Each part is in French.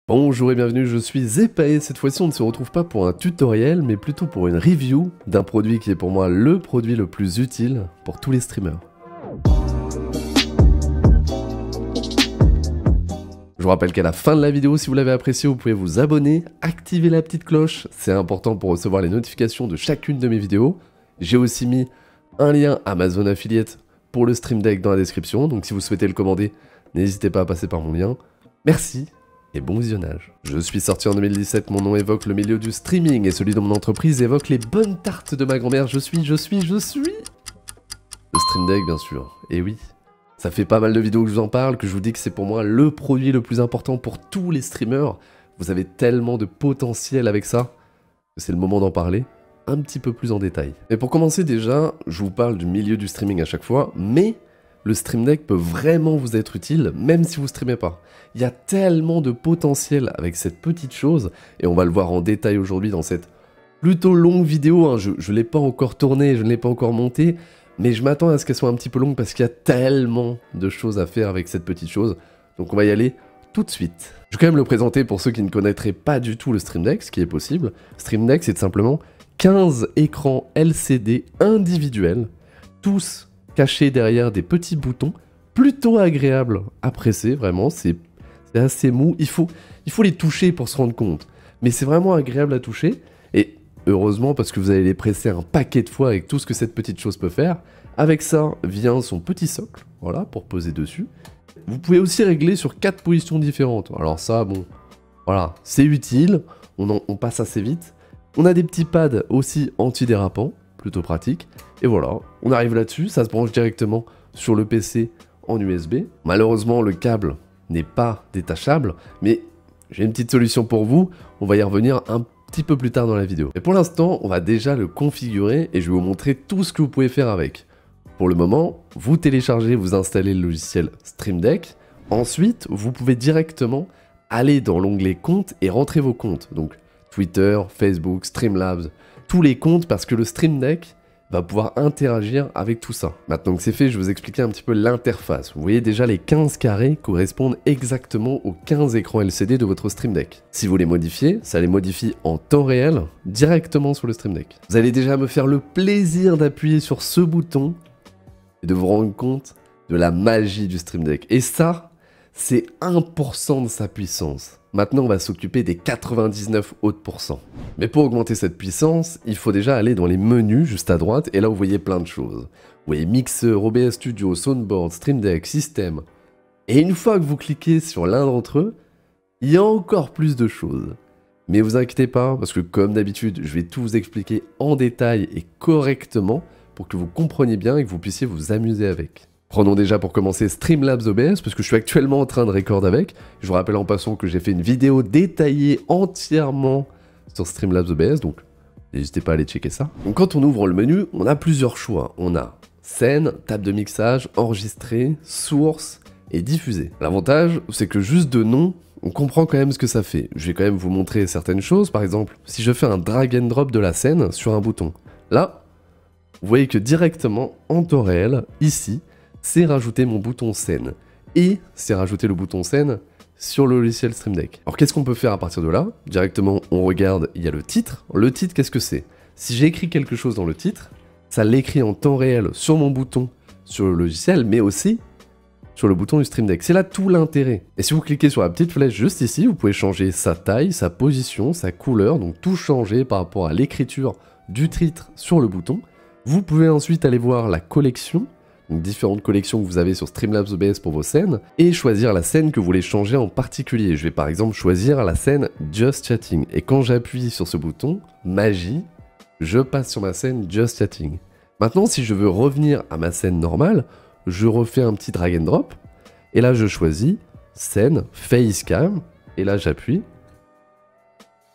Bonjour et bienvenue, je suis Zepa et cette fois-ci on ne se retrouve pas pour un tutoriel mais plutôt pour une review d'un produit qui est pour moi le produit le plus utile pour tous les streamers. Je vous rappelle qu'à la fin de la vidéo, si vous l'avez apprécié, vous pouvez vous abonner, activer la petite cloche, c'est important pour recevoir les notifications de chacune de mes vidéos. J'ai aussi mis un lien Amazon Affiliate pour le Stream Deck dans la description, donc si vous souhaitez le commander, n'hésitez pas à passer par mon lien. Merci et bon visionnage. Je suis sorti en 2017, mon nom évoque le milieu du streaming et celui de mon entreprise évoque les bonnes tartes de ma grand-mère. Je suis... Le Stream Deck bien sûr, et oui. Ça fait pas mal de vidéos que je vous en parle, que je vous dis que c'est pour moi le produit le plus important pour tous les streamers. Vous avez tellement de potentiel avec ça, que c'est le moment d'en parler un petit peu plus en détail. Mais pour commencer déjà, je vous parle du milieu du streaming à chaque fois, mais le Stream Deck peut vraiment vous être utile, même si vous streamez pas. Il y a tellement de potentiel avec cette petite chose, et on va le voir en détail aujourd'hui dans cette plutôt longue vidéo, hein. Je ne l'ai pas encore tournée, je ne l'ai pas encore montée, mais je m'attends à ce qu'elle soit un petit peu longue parce qu'il y a tellement de choses à faire avec cette petite chose. Donc on va y aller tout de suite. Je vais quand même le présenter pour ceux qui ne connaîtraient pas du tout le Stream Deck, ce qui est possible. Stream Deck, c'est tout simplement 15 écrans LCD individuels, tous cachés derrière des petits boutons, plutôt agréables à presser, vraiment, c'est assez mou. Il faut les toucher pour se rendre compte, mais c'est vraiment agréable à toucher, et heureusement parce que vous allez les presser un paquet de fois avec tout ce que cette petite chose peut faire. Avec ça vient son petit socle, voilà, pour poser dessus. Vous pouvez aussi régler sur 4 positions différentes. Alors ça, bon, voilà, c'est utile, on passe assez vite. On a des petits pads aussi antidérapants, plutôt pratique. Et voilà, on arrive là-dessus, ça se branche directement sur le PC en USB. Malheureusement, le câble n'est pas détachable, mais j'ai une petite solution pour vous, on va y revenir un petit peu plus tard dans la vidéo. Et pour l'instant, on va déjà le configurer et je vais vous montrer tout ce que vous pouvez faire avec. Pour le moment, vous téléchargez, vous installez le logiciel Stream Deck. Ensuite, vous pouvez directement aller dans l'onglet comptes et rentrer vos comptes. Donc Twitter, Facebook, Streamlabs, tous les comptes parce que le Stream Deck va pouvoir interagir avec tout ça. Maintenant que c'est fait, je vais vous expliquer un petit peu l'interface. Vous voyez déjà les 15 carrés correspondent exactement aux 15 écrans LCD de votre Stream Deck. Si vous les modifiez, ça les modifie en temps réel, directement sur le Stream Deck. Vous allez déjà me faire le plaisir d'appuyer sur ce bouton et de vous rendre compte de la magie du Stream Deck. Et ça, c'est 1% de sa puissance. Maintenant, on va s'occuper des 99 autres pourcents. Mais pour augmenter cette puissance, il faut déjà aller dans les menus juste à droite, et là vous voyez plein de choses. Vous voyez Mixer, OBS Studio, Soundboard, Stream Deck, System. Et une fois que vous cliquez sur l'un d'entre eux, il y a encore plus de choses. Mais vous inquiétez pas, parce que comme d'habitude, je vais tout vous expliquer en détail et correctement pour que vous compreniez bien et que vous puissiez vous amuser avec. Prenons déjà pour commencer Streamlabs OBS, parce que je suis actuellement en train de record avec. Je vous rappelle en passant que j'ai fait une vidéo détaillée entièrement sur Streamlabs OBS, donc n'hésitez pas à aller checker ça. Donc quand on ouvre le menu, on a plusieurs choix. On a scène, table de mixage, enregistrer, source et diffuser. L'avantage, c'est que juste de nom, on comprend quand même ce que ça fait. Je vais quand même vous montrer certaines choses. Par exemple, si je fais un drag and drop de la scène sur un bouton, là, vous voyez que directement, en temps réel, ici, c'est rajouter mon bouton scène. Et c'est rajouter le bouton scène sur le logiciel Stream Deck. Alors qu'est-ce qu'on peut faire à partir de là? Directement, on regarde, il y a le titre. Le titre, qu'est-ce que c'est? Si j'ai écrit quelque chose dans le titre, ça l'écrit en temps réel sur mon bouton, sur le logiciel, mais aussi sur le bouton du Stream Deck. C'est là tout l'intérêt. Et si vous cliquez sur la petite flèche juste ici, vous pouvez changer sa taille, sa position, sa couleur, donc tout changer par rapport à l'écriture du titre sur le bouton. Vous pouvez ensuite aller voir la collection, donc différentes collections que vous avez sur Streamlabs OBS pour vos scènes, et choisir la scène que vous voulez changer en particulier. Je vais par exemple choisir la scène Just Chatting, et quand j'appuie sur ce bouton, magie, je passe sur ma scène Just Chatting. Maintenant, si je veux revenir à ma scène normale, je refais un petit drag and drop, et là je choisis scène Facecam, et là j'appuie.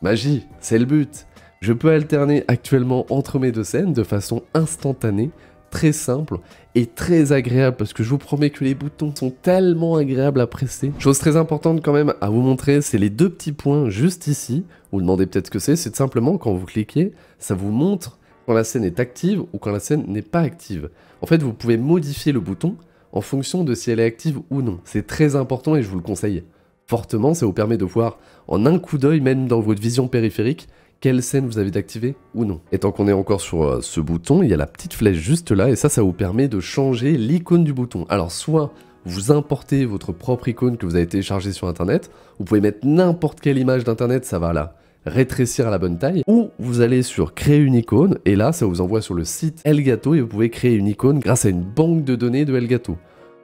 Magie, c'est le but. Je peux alterner actuellement entre mes deux scènes de façon instantanée, très simple et très agréable parce que je vous promets que les boutons sont tellement agréables à presser. Chose très importante quand même à vous montrer, c'est les deux petits points juste ici. Vous vous demandez peut-être ce que c'est simplement quand vous cliquez, ça vous montre quand la scène est active ou quand la scène n'est pas active. En fait, vous pouvez modifier le bouton en fonction de si elle est active ou non. C'est très important et je vous le conseille fortement, ça vous permet de voir en un coup d'œil, même dans votre vision périphérique, quelle scène vous avez d'activer ou non. Et tant qu'on est encore sur ce bouton, il y a la petite flèche juste là, et ça vous permet de changer l'icône du bouton. Alors soit vous importez votre propre icône que vous avez téléchargée sur internet, vous pouvez mettre n'importe quelle image d'internet, ça va là rétrécir à la bonne taille, ou vous allez sur créer une icône, et là ça vous envoie sur le site Elgato, et vous pouvez créer une icône grâce à une banque de données de Elgato.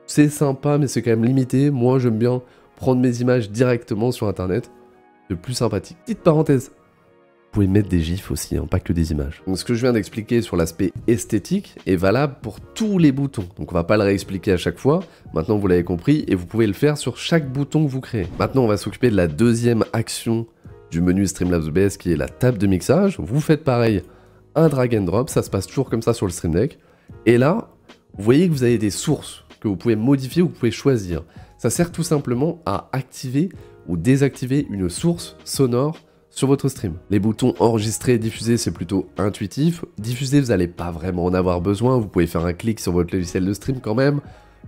C'est sympa, mais c'est quand même limité. Moi j'aime bien prendre mes images directement sur internet, c'est plus sympathique. Petite parenthèse, vous pouvez mettre des gifs aussi, hein, pas que des images. Donc ce que je viens d'expliquer sur l'aspect esthétique est valable pour tous les boutons. Donc on va pas le réexpliquer à chaque fois, maintenant vous l'avez compris, et vous pouvez le faire sur chaque bouton que vous créez. Maintenant on va s'occuper de la deuxième action du menu Streamlabs OBS qui est la table de mixage. Vous faites pareil, un drag and drop, ça se passe toujours comme ça sur le Stream Deck. Et là, vous voyez que vous avez des sources que vous pouvez modifier ou que vous pouvez choisir. Ça sert tout simplement à activer ou désactiver une source sonore sur votre stream. Les boutons enregistrer et diffuser, c'est plutôt intuitif. Diffuser, vous n'allez pas vraiment en avoir besoin, vous pouvez faire un clic sur votre logiciel de stream quand même.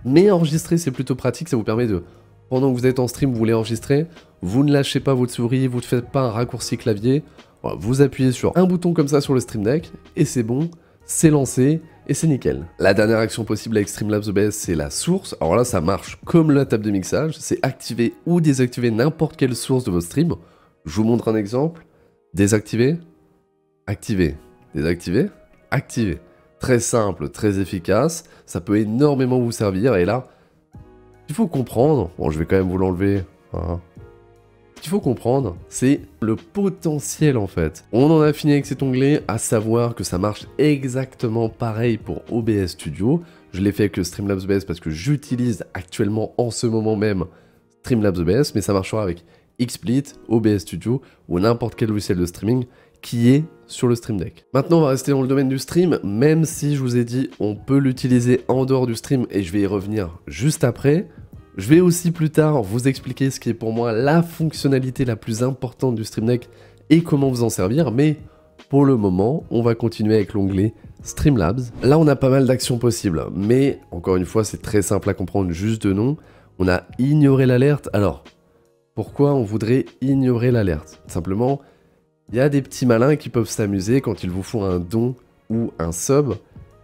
Mais enregistrer, c'est plutôt pratique, ça vous permet de, pendant que vous êtes en stream, vous voulez enregistrer, vous ne lâchez pas votre souris, vous ne faites pas un raccourci clavier, voilà, vous appuyez sur un bouton comme ça sur le Stream Deck, et c'est bon, c'est lancé, et c'est nickel. La dernière action possible avec Streamlabs OBS, c'est la source. Alors là, ça marche comme la table de mixage, c'est activer ou désactiver n'importe quelle source de votre stream. Je vous montre un exemple. Désactiver, activer, désactiver, activer. Très simple, très efficace, ça peut énormément vous servir, et là, il faut comprendre, bon je vais quand même vous l'enlever, hein. Ce qu'il faut comprendre, c'est le potentiel en fait. On en a fini avec cet onglet, à savoir que ça marche exactement pareil pour OBS Studio. Je l'ai fait avec le Streamlabs OBS parce que j'utilise actuellement en ce moment même Streamlabs OBS, mais ça marchera avec XSplit, OBS Studio ou n'importe quel logiciel de streaming qui est sur le Stream Deck. Maintenant, on va rester dans le domaine du stream, même si je vous ai dit on peut l'utiliser en dehors du stream et je vais y revenir juste après. Je vais aussi plus tard vous expliquer ce qui est pour moi la fonctionnalité la plus importante du Stream Deck et comment vous en servir, mais pour le moment, on va continuer avec l'onglet Streamlabs. Là, on a pas mal d'actions possibles, mais encore une fois, c'est très simple à comprendre juste de nom. On a ignoré l'alerte. Alors, pourquoi on voudrait ignorer l'alerte? Simplement, il y a des petits malins qui peuvent s'amuser quand ils vous font un don ou un sub,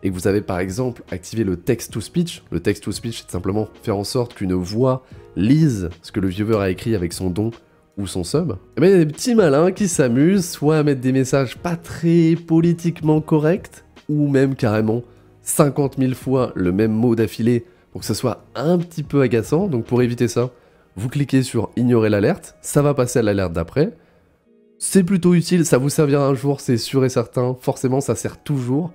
et que vous avez par exemple activé le text-to-speech. Le text-to-speech, c'est simplement faire en sorte qu'une voix lise ce que le viewer a écrit avec son don ou son sub. Et bien il y a des petits malins qui s'amusent soit à mettre des messages pas très politiquement corrects, ou même carrément 50 000 fois le même mot d'affilée pour que ça soit un petit peu agaçant. Donc pour éviter ça, vous cliquez sur ignorer l'alerte, ça va passer à l'alerte d'après. C'est plutôt utile, ça vous servira un jour, c'est sûr et certain, forcément ça sert toujours.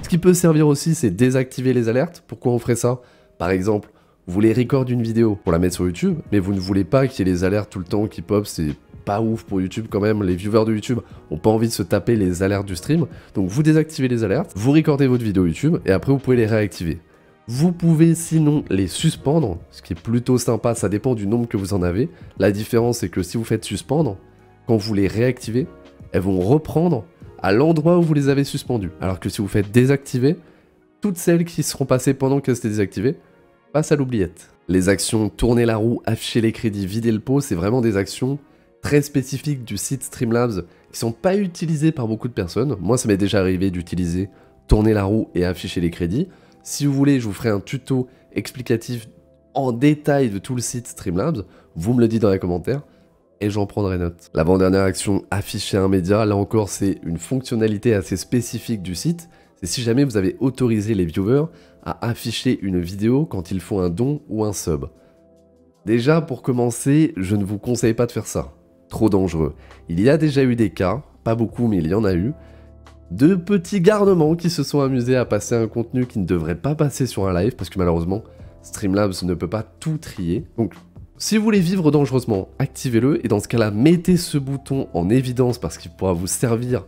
Ce qui peut servir aussi, c'est désactiver les alertes. Pourquoi on ferait ça? Par exemple, vous voulez record une vidéo pour la mettre sur YouTube, mais vous ne voulez pas qu'il y ait les alertes tout le temps qui pop, c'est pas ouf pour YouTube quand même. Les viewers de YouTube n'ont pas envie de se taper les alertes du stream. Donc vous désactivez les alertes, vous recordez votre vidéo YouTube, et après vous pouvez les réactiver. Vous pouvez sinon les suspendre, ce qui est plutôt sympa, ça dépend du nombre que vous en avez. La différence, c'est que si vous faites suspendre, quand vous les réactivez, elles vont reprendre à l'endroit où vous les avez suspendues. Alors que si vous faites désactiver, toutes celles qui seront passées pendant qu'elles étaient désactivées passent à l'oubliette. Les actions tourner la roue, afficher les crédits, vider le pot, c'est vraiment des actions très spécifiques du site Streamlabs qui sont pas utilisées par beaucoup de personnes. Moi, ça m'est déjà arrivé d'utiliser tourner la roue et afficher les crédits. Si vous voulez, je vous ferai un tuto explicatif en détail de tout le site Streamlabs. Vous me le dites dans les commentaires et j'en prendrai note. L'avant-dernière action, afficher un média, là encore c'est une fonctionnalité assez spécifique du site. C'est si jamais vous avez autorisé les viewers à afficher une vidéo quand ils font un don ou un sub. Déjà pour commencer, je ne vous conseille pas de faire ça. Trop dangereux. Il y a déjà eu des cas, pas beaucoup mais il y en a eu, de petits garnements qui se sont amusés à passer un contenu qui ne devrait pas passer sur un live parce que malheureusement Streamlabs ne peut pas tout trier. Donc si vous voulez vivre dangereusement, activez-le et dans ce cas-là, mettez ce bouton en évidence parce qu'il pourra vous servir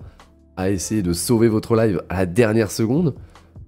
à essayer de sauver votre live à la dernière seconde.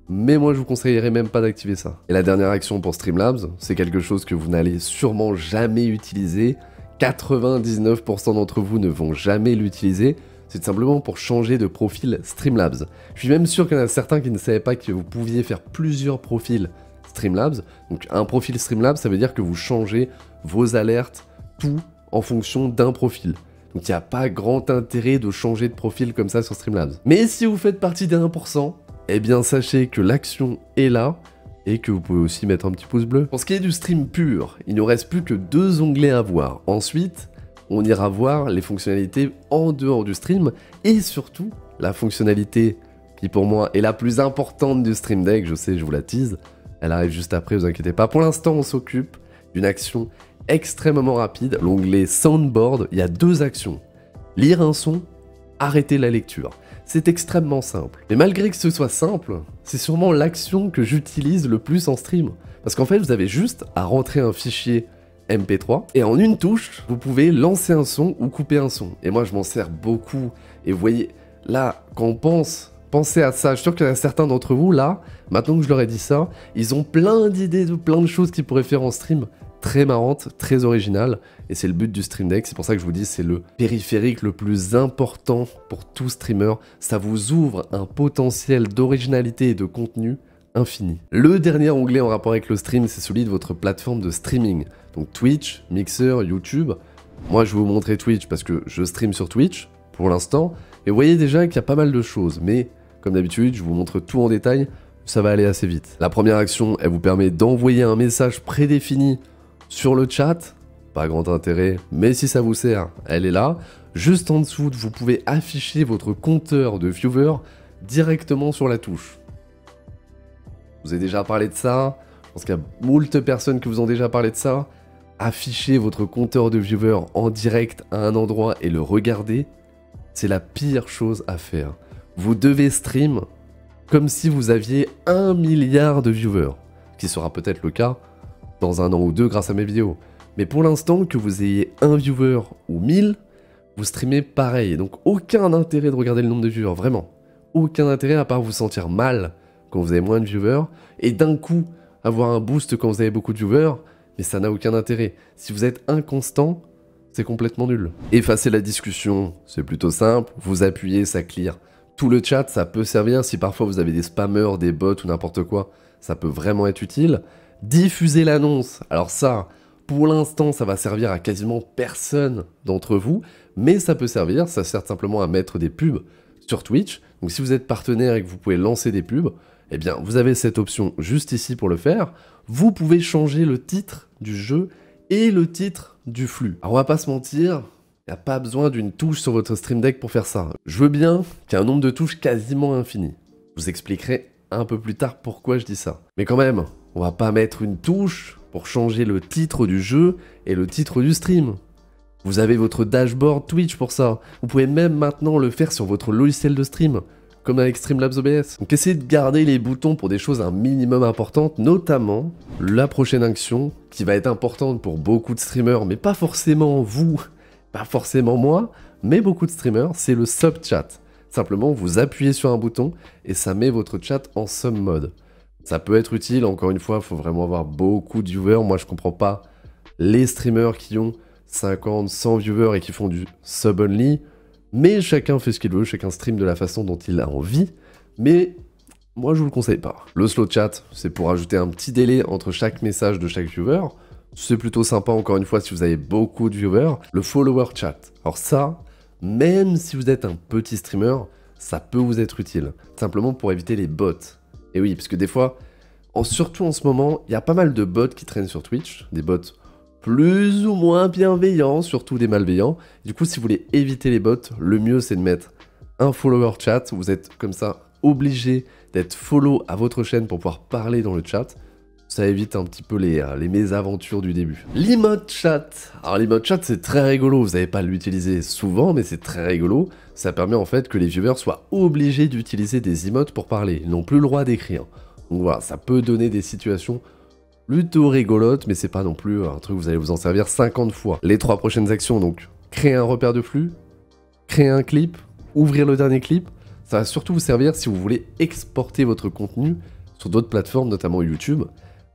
Mais moi, je vous conseillerais même pas d'activer ça. Et la dernière action pour Streamlabs, c'est quelque chose que vous n'allez sûrement jamais utiliser. 99% d'entre vous ne vont jamais l'utiliser. C'est simplement pour changer de profil Streamlabs. Je suis même sûr qu'il y en a certains qui ne savaient pas que vous pouviez faire plusieurs profils Streamlabs. Donc un profil Streamlabs, ça veut dire que vous changez vos alertes tout en fonction d'un profil. Donc il n'y a pas grand intérêt de changer de profil comme ça sur Streamlabs. Mais si vous faites partie des 1%, eh bien sachez que l'action est là et que vous pouvez aussi mettre un petit pouce bleu. Pour ce qui est du stream pur, il ne reste plus que 2 onglets à voir. Ensuite, on ira voir les fonctionnalités en dehors du stream et surtout la fonctionnalité qui pour moi est la plus importante du Stream Deck. Je sais, je vous la tease, elle arrive juste après, vous inquiétez pas. Pour l'instant, on s'occupe d'une action extrêmement rapide. L'onglet Soundboard, il y a 2 actions. Lire un son, arrêter la lecture. C'est extrêmement simple. Mais malgré que ce soit simple, c'est sûrement l'action que j'utilise le plus en stream. Parce qu'en fait, vous avez juste à rentrer un fichier MP3 et en une touche, vous pouvez lancer un son ou couper un son. Et moi, je m'en sers beaucoup. Et vous voyez, là, quand on pensez à ça. Je suis sûr qu'il y en a certains d'entre vous, là, maintenant que je leur ai dit ça, ils ont plein d'idées de plein de choses qu'ils pourraient faire en stream. Très marrante, très originale, et c'est le but du Stream Deck, c'est pour ça que je vous dis c'est le périphérique le plus important pour tout streamer, ça vous ouvre un potentiel d'originalité et de contenu infini. Le dernier onglet en rapport avec le stream, c'est celui de votre plateforme de streaming, donc Twitch, Mixer, YouTube. Moi je vais vous montrer Twitch parce que je stream sur Twitch, pour l'instant, et vous voyez déjà qu'il y a pas mal de choses, mais comme d'habitude, je vous montre tout en détail, ça va aller assez vite. La première action, elle vous permet d'envoyer un message prédéfini sur le chat, pas grand intérêt, mais si ça vous sert, elle est là. Juste en dessous, vous pouvez afficher votre compteur de viewers directement sur la touche. Je vous ai déjà parlé de ça, je pense qu'il y a moult personnes qui vous ont déjà parlé de ça. Afficher votre compteur de viewers en direct à un endroit et le regarder, c'est la pire chose à faire. Vous devez stream comme si vous aviez 1 milliard de viewers, ce qui sera peut-être le cas dans 1 an ou 2 grâce à mes vidéos. Mais pour l'instant, que vous ayez 1 viewer ou 1000, vous streamez pareil. Donc aucun intérêt de regarder le nombre de viewers, vraiment. Aucun intérêt à part vous sentir mal quand vous avez moins de viewers, et d'un coup avoir un boost quand vous avez beaucoup de viewers, mais ça n'a aucun intérêt. Si vous êtes inconstant, c'est complètement nul. Effacer la discussion, c'est plutôt simple, vous appuyez, ça clear. Tout le chat, ça peut servir si parfois vous avez des spammers, des bots ou n'importe quoi, ça peut vraiment être utile. Diffuser l'annonce, alors ça, pour l'instant, ça va servir à quasiment personne d'entre vous, mais ça peut servir, ça sert simplement à mettre des pubs sur Twitch. Donc si vous êtes partenaire et que vous pouvez lancer des pubs, eh bien vous avez cette option juste ici pour le faire. Vous pouvez changer le titre du jeu et le titre du flux. Alors on va pas se mentir, il n'y a pas besoin d'une touche sur votre Stream Deck pour faire ça. Je veux bien qu'il y ait un nombre de touches quasiment infini. Je vous expliquerai un peu plus tard pourquoi je dis ça. Mais quand même, on va pas mettre une touche pour changer le titre du jeu et le titre du stream. Vous avez votre dashboard Twitch pour ça. Vous pouvez même maintenant le faire sur votre logiciel de stream, comme avec Streamlabs OBS. Donc essayez de garder les boutons pour des choses un minimum importantes, notamment la prochaine action qui va être importante pour beaucoup de streamers, mais pas forcément vous, pas forcément moi, mais beaucoup de streamers, c'est le sub-chat. Simplement, vous appuyez sur un bouton et ça met votre chat en sub mode. Ça peut être utile, encore une fois, il faut vraiment avoir beaucoup de viewers. Moi, je comprends pas les streamers qui ont 50, 100 viewers et qui font du sub-only. Mais chacun fait ce qu'il veut, chacun stream de la façon dont il a envie. Mais moi, je vous le conseille pas. Le slow chat, c'est pour ajouter un petit délai entre chaque message de chaque viewer. C'est plutôt sympa, encore une fois, si vous avez beaucoup de viewers. Le follower chat. Alors ça, même si vous êtes un petit streamer, ça peut vous être utile. Simplement pour éviter les bots. Et oui, parce que des fois, surtout en ce moment, il y a pas mal de bots qui traînent sur Twitch. Des bots plus ou moins bienveillants, surtout des malveillants. Du coup, si vous voulez éviter les bots, le mieux c'est de mettre un follower chat. Vous êtes comme ça obligé d'être follow à votre chaîne pour pouvoir parler dans le chat. Ça évite un petit peu les mésaventures du début. L'emote chat. Alors l'emote chat c'est très rigolo, vous n'allez pas l'utiliser souvent, mais c'est très rigolo. Ça permet en fait que les viewers soient obligés d'utiliser des emotes pour parler. Ils n'ont plus le droit d'écrire. Donc voilà, ça peut donner des situations plutôt rigolotes, mais c'est pas non plus un truc que vous allez vous en servir 50 fois. Les 3 prochaines actions, donc créer un repère de flux, créer un clip, ouvrir le dernier clip. Ça va surtout vous servir si vous voulez exporter votre contenu sur d'autres plateformes, notamment YouTube.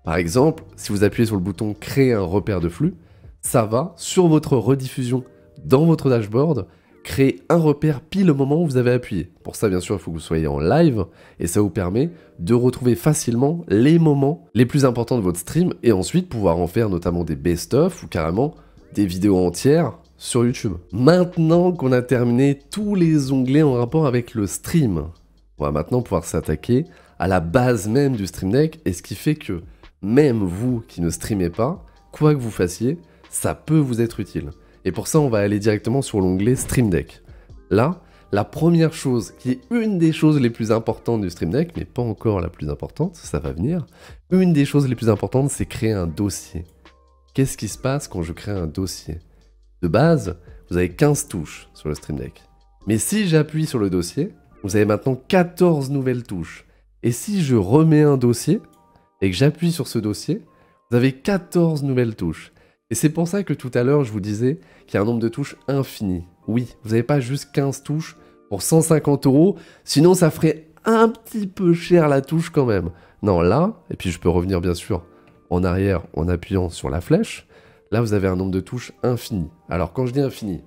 Par exemple, si vous appuyez sur le bouton « Créer un repère de flux », ça va, sur votre rediffusion dans votre dashboard, créer un repère pile au moment où vous avez appuyé. Pour ça, bien sûr, il faut que vous soyez en live, et ça vous permet de retrouver facilement les moments les plus importants de votre stream, et ensuite pouvoir en faire notamment des best-of, ou carrément des vidéos entières sur YouTube. Maintenant qu'on a terminé tous les onglets en rapport avec le stream, on va maintenant pouvoir s'attaquer à la base même du Stream Deck, et ce qui fait que même vous qui ne streamez pas, quoi que vous fassiez, ça peut vous être utile. Et pour ça, on va aller directement sur l'onglet Stream Deck. Là, la première chose, qui est une des choses les plus importantes du Stream Deck, mais pas encore la plus importante, ça va venir, une des choses les plus importantes, c'est créer un dossier. Qu'est-ce qui se passe quand je crée un dossier? De base, vous avez 15 touches sur le Stream Deck. Mais si j'appuie sur le dossier, vous avez maintenant 14 nouvelles touches. Et si je remets un dossier, et que j'appuie sur ce dossier, vous avez 14 nouvelles touches. Et c'est pour ça que tout à l'heure, je vous disais qu'il y a un nombre de touches infini. Oui, vous n'avez pas juste 15 touches pour 150 €, sinon ça ferait un petit peu cher la touche quand même. Non, là, et puis je peux revenir bien sûr en arrière en appuyant sur la flèche, là vous avez un nombre de touches infini. Alors quand je dis infini,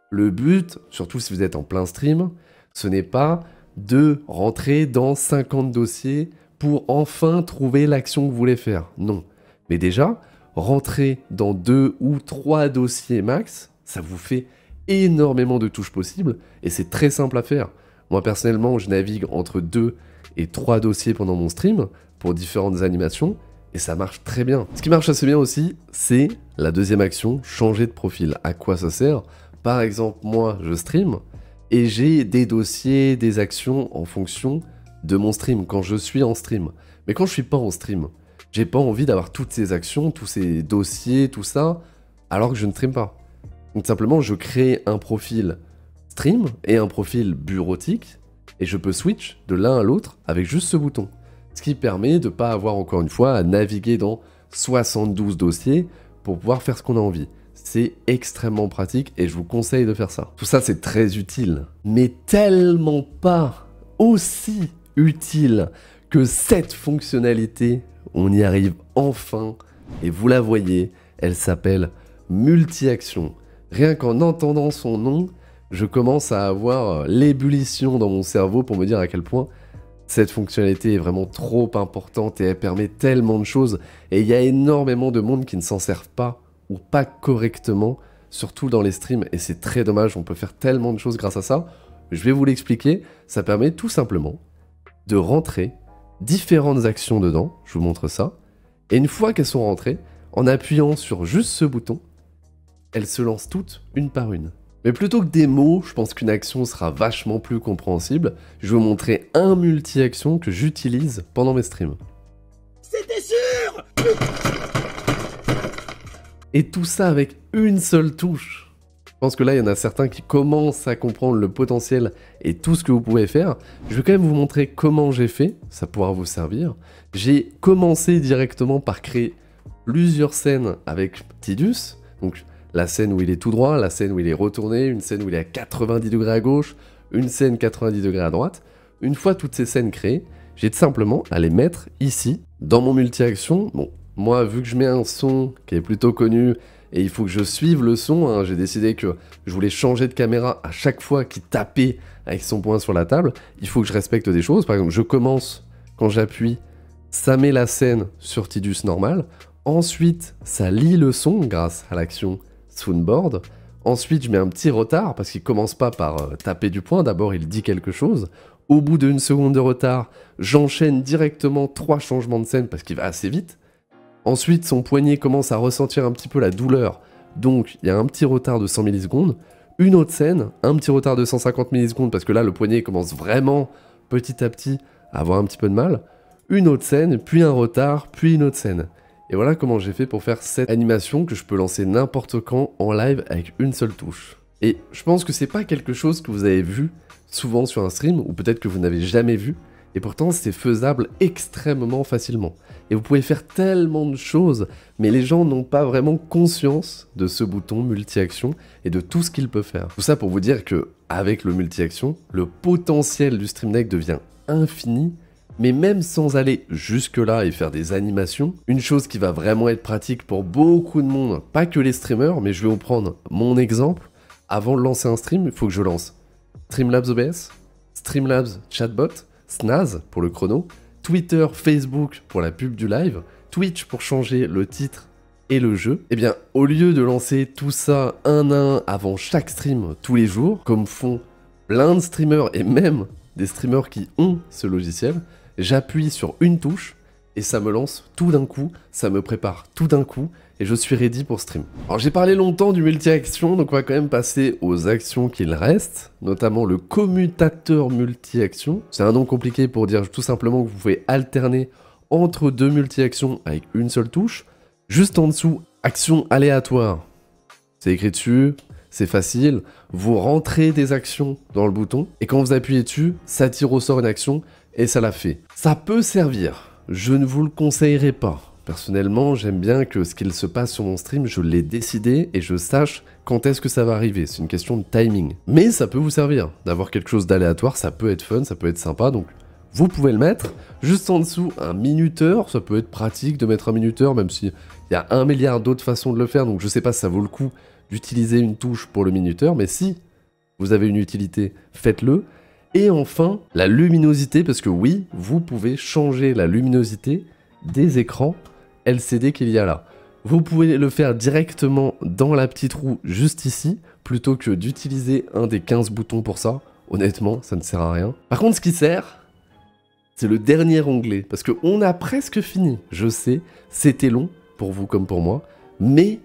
le but, surtout si vous êtes en plein stream, ce n'est pas de rentrer dans 50 dossiers pour enfin trouver l'action que vous voulez faire. Non. Mais déjà, rentrer dans 2 ou 3 dossiers max, ça vous fait énormément de touches possibles et c'est très simple à faire. Moi personnellement, je navigue entre 2 et 3 dossiers pendant mon stream pour différentes animations et ça marche très bien. Ce qui marche assez bien aussi, c'est la deuxième action, changer de profil. À quoi ça sert? Par exemple, moi, je stream et j'ai des dossiers, des actions en fonction de mon stream, quand je suis en stream. Mais quand je suis pas en stream, j'ai pas envie d'avoir toutes ces actions, tous ces dossiers, tout ça, alors que je ne stream pas. Donc simplement, je crée un profil stream et un profil bureautique, et je peux switch de l'un à l'autre avec juste ce bouton. Ce qui permet de ne pas avoir, encore une fois, à naviguer dans 72 dossiers pour pouvoir faire ce qu'on a envie. C'est extrêmement pratique et je vous conseille de faire ça. Tout ça, c'est très utile, mais tellement pas aussi utile que cette fonctionnalité. On y arrive enfin, et vous la voyez, elle s'appelle multi-action. Rien qu'en entendant son nom, je commence à avoir l'ébullition dans mon cerveau pour me dire à quel point cette fonctionnalité est vraiment trop importante et elle permet tellement de choses. Et il y a énormément de monde qui ne s'en servent pas ou pas correctement, surtout dans les streams. Et c'est très dommage, on peut faire tellement de choses grâce à ça. Je vais vous l'expliquer, ça permet tout simplement de rentrer différentes actions dedans, je vous montre ça. Et une fois qu'elles sont rentrées, en appuyant sur juste ce bouton, elles se lancent toutes une par une. Mais plutôt que des mots, je pense qu'une action sera vachement plus compréhensible. Je vais vous montrer un multi-action que j'utilise pendant mes streams. C'était sûr! Et tout ça avec une seule touche. Je pense que là, il y en a certains qui commencent à comprendre le potentiel et tout ce que vous pouvez faire. Je vais quand même vous montrer comment j'ai fait, ça pourra vous servir. J'ai commencé directement par créer plusieurs scènes avec Tidus. Donc la scène où il est tout droit, la scène où il est retourné, une scène où il est à 90 degrés à gauche, une scène 90 degrés à droite. Une fois toutes ces scènes créées, j'ai tout simplement à les mettre ici, dans mon multi-action. Bon, moi, vu que je mets un son qui est plutôt connu, et il faut que je suive le son, hein, j'ai décidé que je voulais changer de caméra à chaque fois qu'il tapait avec son poing sur la table. Il faut que je respecte des choses. Par exemple, je commence, quand j'appuie, ça met la scène sur Tidus normal. Ensuite, ça lit le son grâce à l'action Soundboard. Ensuite, je mets un petit retard parce qu'il commence pas par taper du poing. D'abord, il dit quelque chose. Au bout d'une seconde de retard, j'enchaîne directement 3 changements de scène parce qu'il va assez vite. Ensuite, son poignet commence à ressentir un petit peu la douleur. Donc, il y a un petit retard de 100 millisecondes. Une autre scène, un petit retard de 150 millisecondes parce que là, le poignet commence vraiment petit à petit à avoir un petit peu de mal. Une autre scène, puis un retard, puis une autre scène. Et voilà comment j'ai fait pour faire cette animation que je peux lancer n'importe quand en live avec une seule touche. Et je pense que c'est pas quelque chose que vous avez vu souvent sur un stream, ou peut-être que vous n'avez jamais vu, et pourtant c'est faisable extrêmement facilement. Et vous pouvez faire tellement de choses, mais les gens n'ont pas vraiment conscience de ce bouton multi-action et de tout ce qu'il peut faire. Tout ça pour vous dire que avec le multi-action, le potentiel du Stream Deck devient infini. Mais même sans aller jusque-là et faire des animations, une chose qui va vraiment être pratique pour beaucoup de monde, pas que les streamers, mais je vais vous prendre mon exemple. Avant de lancer un stream, il faut que je lance Streamlabs OBS, Streamlabs Chatbot, Snaz pour le chrono, Twitter, Facebook pour la pub du live, Twitch pour changer le titre et le jeu, eh bien, au lieu de lancer tout ça un à un avant chaque stream tous les jours, comme font plein de streamers et même des streamers qui ont ce logiciel, j'appuie sur une touche et ça me lance tout d'un coup, ça me prépare tout d'un coup et je suis ready pour stream. Alors j'ai parlé longtemps du multi-action, donc on va quand même passer aux actions qu'il reste, notamment le commutateur multi-action. C'est un nom compliqué pour dire tout simplement que vous pouvez alterner entre deux multi-actions avec une seule touche. Juste en dessous, action aléatoire. C'est écrit dessus, c'est facile. Vous rentrez des actions dans le bouton et quand vous appuyez dessus, ça tire au sort une action et ça la fait. Ça peut servir, je ne vous le conseillerais pas. Personnellement, j'aime bien que ce qu'il se passe sur mon stream, je l'ai décidé et je sache quand est-ce que ça va arriver. C'est une question de timing. Mais ça peut vous servir d'avoir quelque chose d'aléatoire, ça peut être fun, ça peut être sympa, donc vous pouvez le mettre. Juste en dessous, un minuteur, ça peut être pratique de mettre un minuteur, même s'il y a 1 milliard d'autres façons de le faire, donc je sais pas si ça vaut le coup d'utiliser une touche pour le minuteur, mais si vous avez une utilité, faites-le. Et enfin, la luminosité, parce que oui, vous pouvez changer la luminosité des écrans LCD qu'il y a là. Vous pouvez le faire directement dans la petite roue juste ici, plutôt que d'utiliser un des 15 boutons pour ça. Honnêtement, ça ne sert à rien. Par contre, ce qui sert, c'est le dernier onglet, parce qu'on a presque fini. Je sais, c'était long, pour vous comme pour moi, mais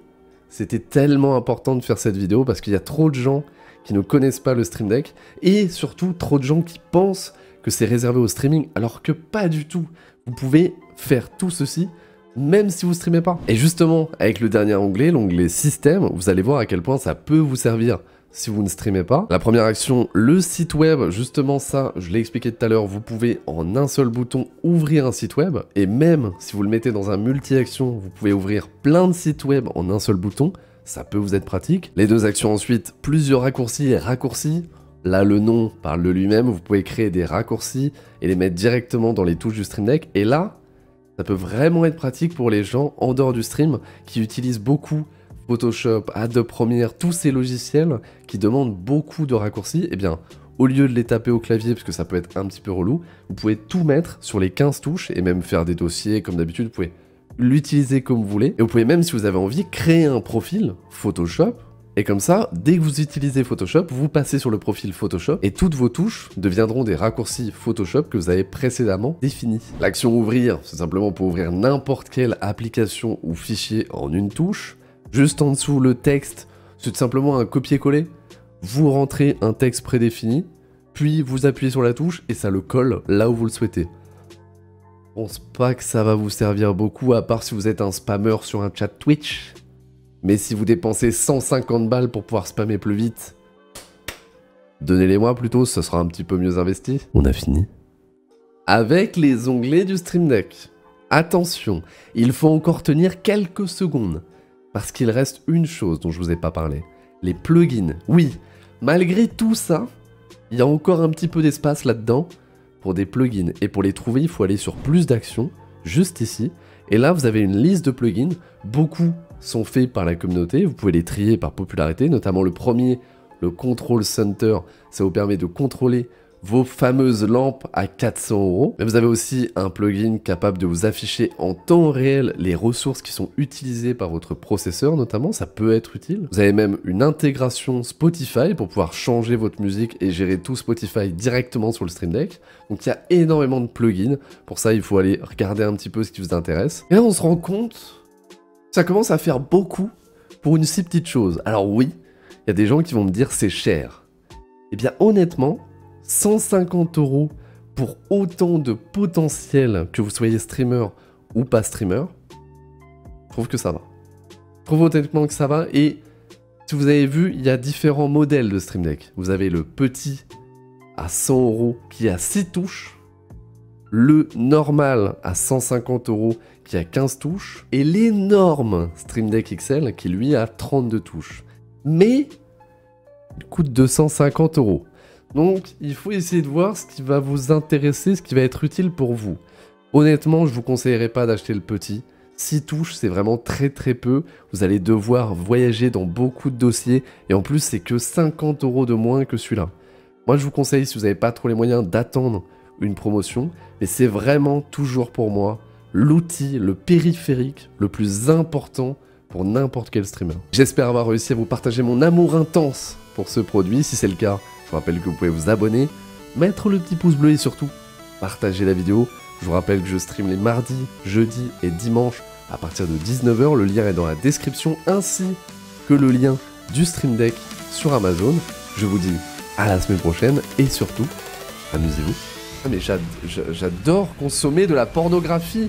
c'était tellement important de faire cette vidéo, parce qu'il y a trop de gens qui ne connaissent pas le Stream Deck, et surtout trop de gens qui pensent que c'est réservé au streaming, alors que pas du tout. Vous pouvez faire tout ceci, même si vous streamez pas. Et justement, avec le dernier onglet, l'onglet système, vous allez voir à quel point ça peut vous servir si vous ne streamez pas. La première action, le site web, justement ça, je l'ai expliqué tout à l'heure, vous pouvez en un seul bouton ouvrir un site web, et même si vous le mettez dans un multi-action, vous pouvez ouvrir plein de sites web en un seul bouton, ça peut vous être pratique. Les deux actions ensuite, plusieurs raccourcis et raccourcis. Là, le nom parle de lui-même, vous pouvez créer des raccourcis et les mettre directement dans les touches du Stream Deck, et là, ça peut vraiment être pratique pour les gens en dehors du stream qui utilisent beaucoup Photoshop, Adobe Premiere, tous ces logiciels qui demandent beaucoup de raccourcis. Eh bien, au lieu de les taper au clavier, parce que ça peut être un petit peu relou, vous pouvez tout mettre sur les 15 touches et même faire des dossiers comme d'habitude. Vous pouvez l'utiliser comme vous voulez. Et vous pouvez même, si vous avez envie, créer un profil Photoshop. Et comme ça, dès que vous utilisez Photoshop, vous passez sur le profil Photoshop et toutes vos touches deviendront des raccourcis Photoshop que vous avez précédemment définis. L'action ouvrir, c'est simplement pour ouvrir n'importe quelle application ou fichier en une touche. Juste en dessous, le texte, c'est tout simplement un copier-coller. Vous rentrez un texte prédéfini, puis vous appuyez sur la touche et ça le colle là où vous le souhaitez. Je pense pas que ça va vous servir beaucoup, à part si vous êtes un spammer sur un chat Twitch. Mais si vous dépensez 150 balles pour pouvoir spammer plus vite, donnez-les-moi plutôt, ce sera un petit peu mieux investi. On a fini. Avec les onglets du Stream Deck, attention, il faut encore tenir quelques secondes, parce qu'il reste une chose dont je vous ai pas parlé, les plugins. Oui, malgré tout ça, il y a encore un petit peu d'espace là-dedans pour des plugins, et pour les trouver, il faut aller sur plus d'actions, juste ici, et là vous avez une liste de plugins, beaucoup sont faits par la communauté, vous pouvez les trier par popularité, notamment le premier, le Control Center, ça vous permet de contrôler vos fameuses lampes à 400 €. Mais vous avez aussi un plugin capable de vous afficher en temps réel les ressources qui sont utilisées par votre processeur notamment, ça peut être utile. Vous avez même une intégration Spotify pour pouvoir changer votre musique et gérer tout Spotify directement sur le Stream Deck. Donc il y a énormément de plugins, pour ça il faut aller regarder un petit peu ce qui vous intéresse. Et là on se rend compte, ça commence à faire beaucoup pour une si petite chose. Alors oui, il y a des gens qui vont me dire c'est cher. Eh bien honnêtement, 150 € pour autant de potentiel, que vous soyez streamer ou pas streamer, je trouve que ça va. Je trouve honnêtement que ça va, et si vous avez vu, il y a différents modèles de Stream Deck. Vous avez le petit à 100 € qui a 6 touches, le normal à 150 € qui a 15 touches, et l'énorme Stream Deck XL qui lui a 32 touches. Mais il coûte 250 €. Donc il faut essayer de voir ce qui va vous intéresser, ce qui va être utile pour vous. Honnêtement, je vous conseillerais pas d'acheter le petit. 6 touches, c'est vraiment très très peu. Vous allez devoir voyager dans beaucoup de dossiers, et en plus c'est que 50 € de moins que celui-là. Moi je vous conseille, si vous n'avez pas trop les moyens, d'attendre une promotion, mais c'est vraiment toujours pour moi l'outil, le périphérique le plus important pour n'importe quel streamer. J'espère avoir réussi à vous partager mon amour intense pour ce produit. Si c'est le cas, je vous rappelle que vous pouvez vous abonner, mettre le petit pouce bleu et surtout partager la vidéo. Je vous rappelle que je stream les mardis, jeudis et dimanches à partir de 19 h. Le lien est dans la description ainsi que le lien du Stream Deck sur Amazon. Je vous dis à la semaine prochaine et surtout, amusez-vous. Ah mais j'adore consommer de la pornographie.